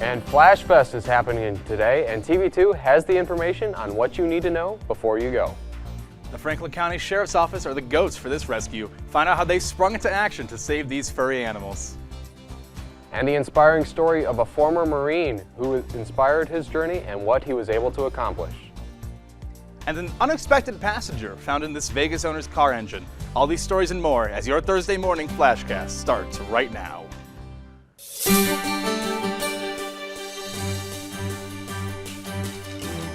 And FlashFest is happening today, and TV2 has the information on what you need to know before you go. The Franklin County Sheriff's Office are the goats for this rescue. Find out how they sprung into action to save these furry animals. And the inspiring story of a former Marine who inspired his journey and what he was able to accomplish. And an unexpected passenger found in this Vegas owner's car engine. All these stories and more as your Thursday morning FlashCast starts right now.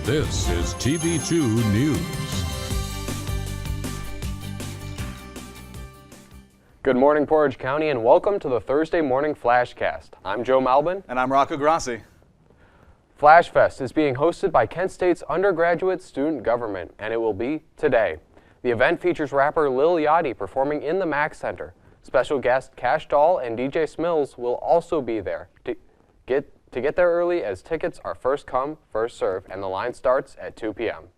This is TV2 News. Good morning, Portage County, and welcome to the Thursday morning FlashCast. I'm Joe Malbin. And I'm Rocco Grassi. FlashFest is being hosted by Kent State's undergraduate student government, and it will be today. The event features rapper Lil Yachty performing in the Mack Center. Special guest Cash Doll and DJ Smills will also be there. To get there early, as tickets are first come, first serve, and the line starts at 2 p.m.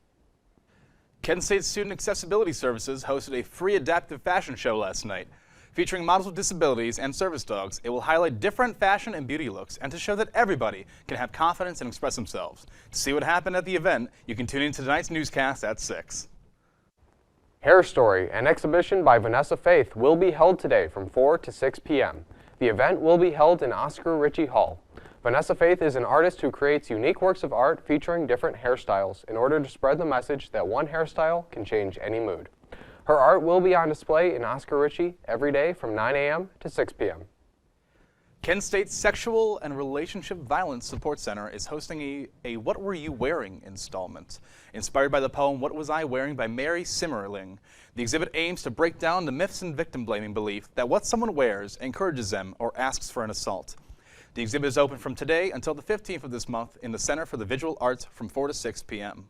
Kent State Student Accessibility Services hosted a free adaptive fashion show last night. Featuring models with disabilities and service dogs, it will highlight different fashion and beauty looks and to show that everybody can have confidence and express themselves. To see what happened at the event, you can tune in to tonight's newscast at 6. Hair Story, an exhibition by Vanessa Faith, will be held today from 4 to 6 p.m. The event will be held in Oscar Ritchie Hall. Vanessa Faith is an artist who creates unique works of art featuring different hairstyles in order to spread the message that one hairstyle can change any mood. Her art will be on display in Oscar Ritchie every day from 9 a.m. to 6 p.m. Kent State's Sexual and Relationship Violence Support Center is hosting a What Were You Wearing installment. Inspired by the poem What Was I Wearing by Mary Simmerling, the exhibit aims to break down the myths and victim-blaming belief that what someone wears encourages them or asks for an assault. The exhibit is open from today until the 15th of this month in the Center for the Visual Arts from 4 to 6 p.m.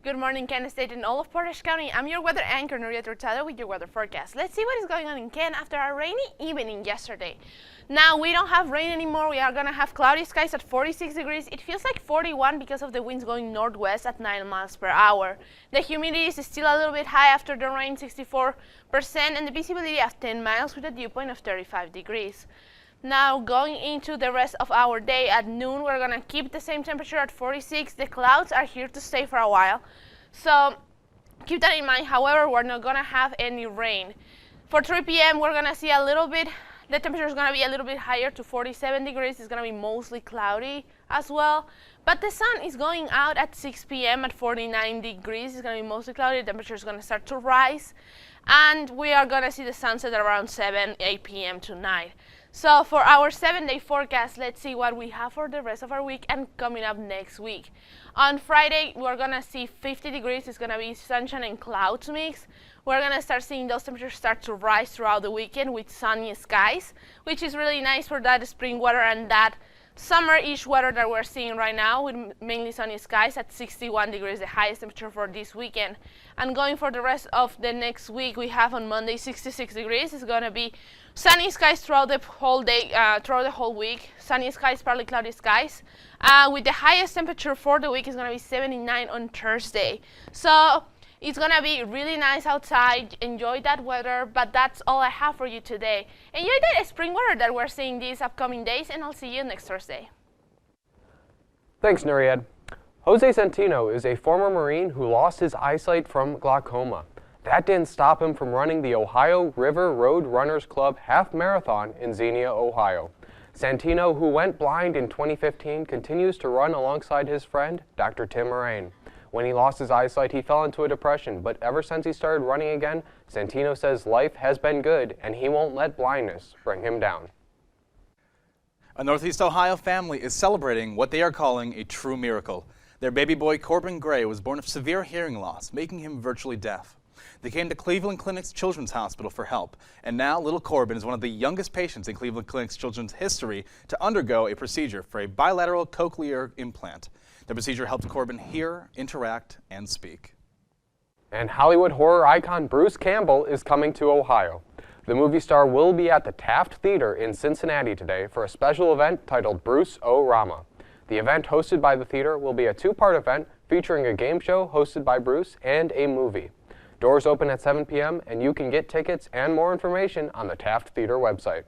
Good morning, Kent State and all of Portage County. I'm your weather anchor, Nuried Hurtado, with your weather forecast. Let's see what is going on in Kent after a rainy evening yesterday. Now, we don't have rain anymore. We are going to have cloudy skies at 46 degrees. It feels like 41 because of the winds going northwest at 9 miles per hour. The humidity is still a little bit high after the rain, 64%, and the visibility of 10 miles with a dew point of 35 degrees. Now, going into the rest of our day, at noon, we're going to keep the same temperature at 46. The clouds are here to stay for a while, so keep that in mind. However, we're not going to have any rain. For 3 p.m., we're going to see a little bit, the temperature is going to be a little bit higher to 47 degrees. It's going to be mostly cloudy as well, but the sun is going out at 6 p.m. at 49 degrees. It's going to be mostly cloudy. The temperature is going to start to rise, and we are going to see the sunset around 8 p.m. tonight. So for our 7-day forecast, let's see what we have for the rest of our week and coming up next week. On Friday, we're going to see 50 degrees. It's going to be sunshine and clouds mix. We're going to start seeing those temperatures start to rise throughout the weekend with sunny skies, which is really nice for that spring weather and that summer-ish weather that we're seeing right now with mainly sunny skies at 61 degrees, the highest temperature for this weekend. And going for the rest of the next week, we have on Monday 66 degrees. It's going to be sunny skies throughout the whole day, throughout the whole week. Sunny skies, partly cloudy skies. With the highest temperature for the week is going to be 79 on Thursday. So it's going to be really nice outside. Enjoy that weather, but that's all I have for you today. Enjoy the spring weather that we're seeing these upcoming days, and I'll see you next Thursday. Thanks, Nuried. Jose Centino is a former Marine who lost his eyesight from glaucoma. That didn't stop him from running the Ohio River Road Runners Club half marathon in Xenia, Ohio. Santino, who went blind in 2015, continues to run alongside his friend, Dr. Tim Moraine. When he lost his eyesight, he fell into a depression, but ever since he started running again, Santino says life has been good and he won't let blindness bring him down. A Northeast Ohio family is celebrating what they are calling a true miracle. Their baby boy, Corbin Gray, was born of severe hearing loss, making him virtually deaf. They came to Cleveland Clinic's Children's Hospital for help, and now little Corbin is one of the youngest patients in Cleveland Clinic's children's history to undergo a procedure for a bilateral cochlear implant. The procedure helped Corbin hear, interact, and speak. And Hollywood horror icon Bruce Campbell is coming to Ohio. The movie star will be at the Taft Theater in Cincinnati today for a special event titled Bruce O. Rama. The event hosted by the theater will be a two-part event featuring a game show hosted by Bruce and a movie. Doors open at 7 p.m. and you can get tickets and more information on the Taft Theater website.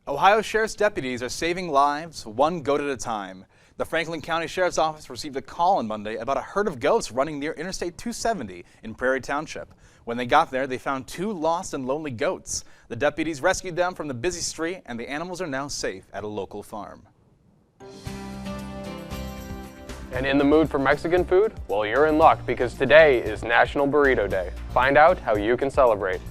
Ohio Sheriff's deputies are saving lives one goat at a time. The Franklin County Sheriff's Office received a call on Monday about a herd of goats running near Interstate 270 in Prairie Township. When they got there, they found 2 lost and lonely goats. The deputies rescued them from the busy street, and the animals are now safe at a local farm. And in the mood for Mexican food? Well, you're in luck because today is National Burrito Day. Find out how you can celebrate.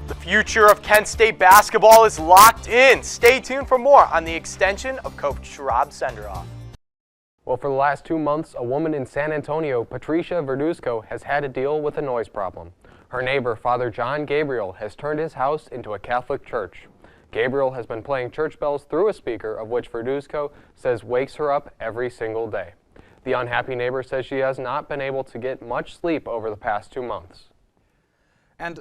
The future of Kent State basketball is locked in. Stay tuned for more on the extension of Coach Rob Senderoff. Well, for the last 2 months, a woman in San Antonio, Patricia Verduzco, has had to deal with a noise problem. Her neighbor, Father John Gabriel, has turned his house into a Catholic church. Gabriel has been playing church bells through a speaker, of which Verduzco says wakes her up every single day. The unhappy neighbor says she has not been able to get much sleep over the past 2 months. And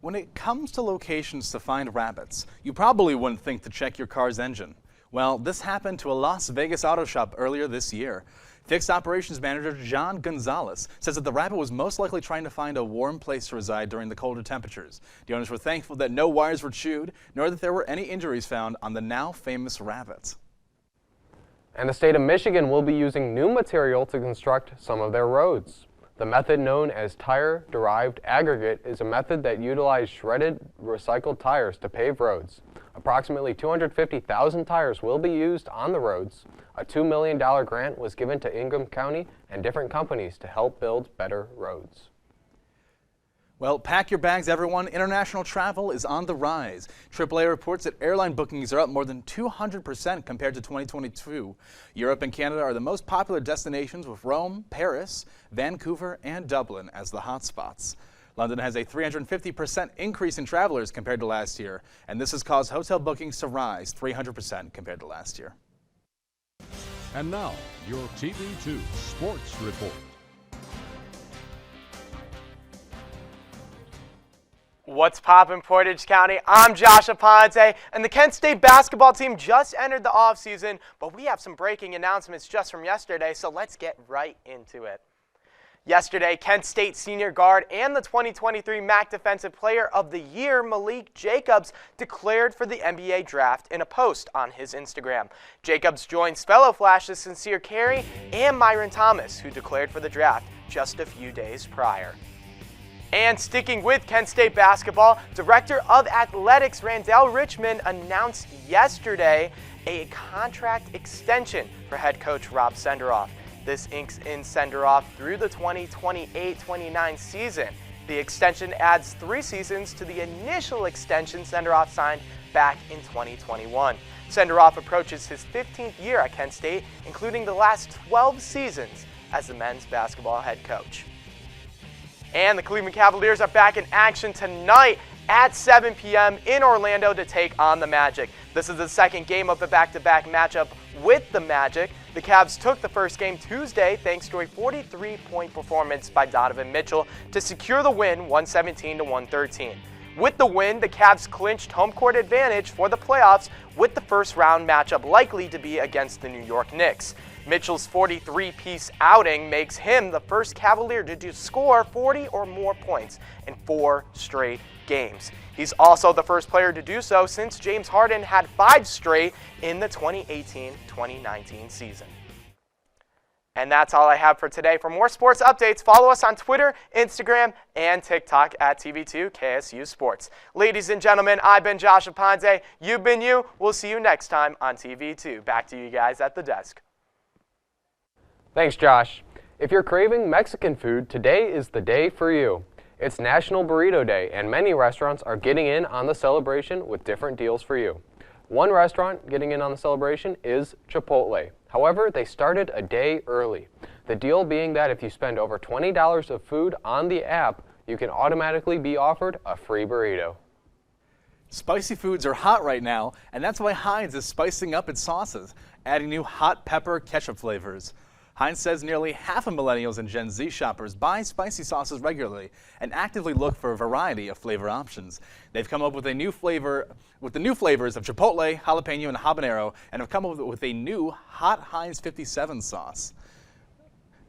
when it comes to locations to find rabbits, you probably wouldn't think to check your car's engine. Well, this happened to a Las Vegas auto shop earlier this year. Fixed operations manager John Gonzalez says that the rabbit was most likely trying to find a warm place to reside during the colder temperatures. The owners were thankful that no wires were chewed, nor that there were any injuries found on the now famous rabbit. And the state of Michigan will be using new material to construct some of their roads. The method known as tire-derived aggregate is a method that utilizes shredded, recycled tires to pave roads. Approximately 250,000 tires will be used on the roads. A $2 million grant was given to Ingham County and different companies to help build better roads. Well, pack your bags, everyone. International travel is on the rise. AAA reports that airline bookings are up more than 200% compared to 2022. Europe and Canada are the most popular destinations, with Rome, Paris, Vancouver, and Dublin as the hotspots. London has a 350% increase in travelers compared to last year, and this has caused hotel bookings to rise 300% compared to last year. And now, your TV2 Sports Report. What's poppin', Portage County? I'm Josh Aponte, and the Kent State basketball team just entered the offseason, but we have some breaking announcements just from yesterday, so let's get right into it. Yesterday, Kent State senior guard and the 2023 MAC Defensive Player of the Year, Malik Jacobs, declared for the NBA draft in a post on his Instagram. Jacobs joins fellow Flash's Sincere Carey and Myron Thomas, who declared for the draft just a few days prior. And sticking with Kent State basketball, Director of Athletics Randall Richmond announced yesterday a contract extension for head coach Rob Senderoff. This inks in Senderoff through the 2028-29 season. The extension adds 3 seasons to the initial extension Senderoff signed back in 2021. Senderoff approaches his 15th year at Kent State, including the last 12 seasons as the men's basketball head coach. And the Cleveland Cavaliers are back in action tonight at 7 p.m. in Orlando to take on the Magic. This is the second game of the back-to-back matchup with the Magic. The Cavs took the first game Tuesday thanks to a 43-point performance by Donovan Mitchell to secure the win 117-113. With the win, the Cavs clinched home court advantage for the playoffs, with the first round matchup likely to be against the New York Knicks. Mitchell's 43-piece outing makes him the first Cavalier to score 40 or more points in 4 straight games. He's also the first player to do so since James Harden had 5 straight in the 2018-2019 season. And that's all I have for today. For more sports updates, follow us on Twitter, Instagram, and TikTok at TV2 KSU Sports. Ladies and gentlemen, I've been Josh Aponte. You've been you. We'll see you next time on TV2. Back to you guys at the desk. Thanks, Josh. If you're craving Mexican food, today is the day for you. It's National Burrito Day, and many restaurants are getting in on the celebration with different deals for you. One restaurant getting in on the celebration is Chipotle. However, they started a day early. The deal being that if you spend over $20 of food on the app, you can automatically be offered a free burrito. Spicy foods are hot right now, and that's why Heinz is spicing up its sauces, adding new hot pepper ketchup flavors. Heinz says nearly half of millennials and Gen Z shoppers buy spicy sauces regularly and actively look for a variety of flavor options. They've come up with the new flavors of Chipotle, jalapeno, and habanero, and have come up with a new hot Heinz 57 sauce.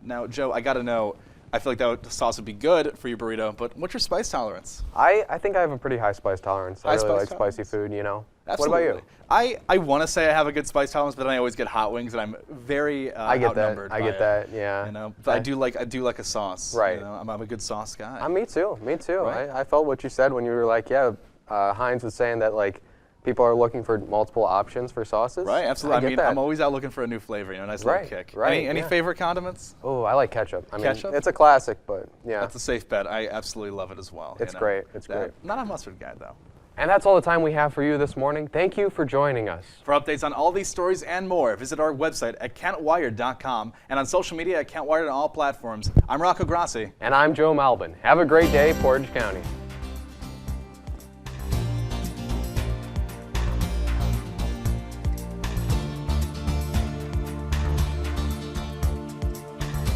Now, Joe, I gotta know, I feel like that sauce would be good for your burrito, but what's your spice tolerance? I think I have a pretty high spice tolerance. I really like spicy food, you know. Absolutely. What about you? I want to say I have a good spice tolerance, but then I always get hot wings, and I'm very outnumbered. I get that. Yeah. You know, but I do like a sauce. Right. You know, I'm a good sauce guy. Me too. Me too. Right? I felt what you said when you were like, yeah, Heinz was saying that like people are looking for multiple options for sauces. Right. Absolutely. I mean, that. I'm always out looking for a new flavor. You know, a nice little kick. Right. Any favorite condiments? Oh, I like ketchup. I mean, Ketchup? it's a classic, but yeah. That's a safe bet. I absolutely love it as well. It's great. It's great. Not a mustard guy though. And that's all the time we have for you this morning. Thank you for joining us. For updates on all these stories and more, visit our website at KentWired.com and on social media at KentWired on all platforms. I'm Rocco Grassi. And I'm Joe Malbin. Have a great day, Portage County.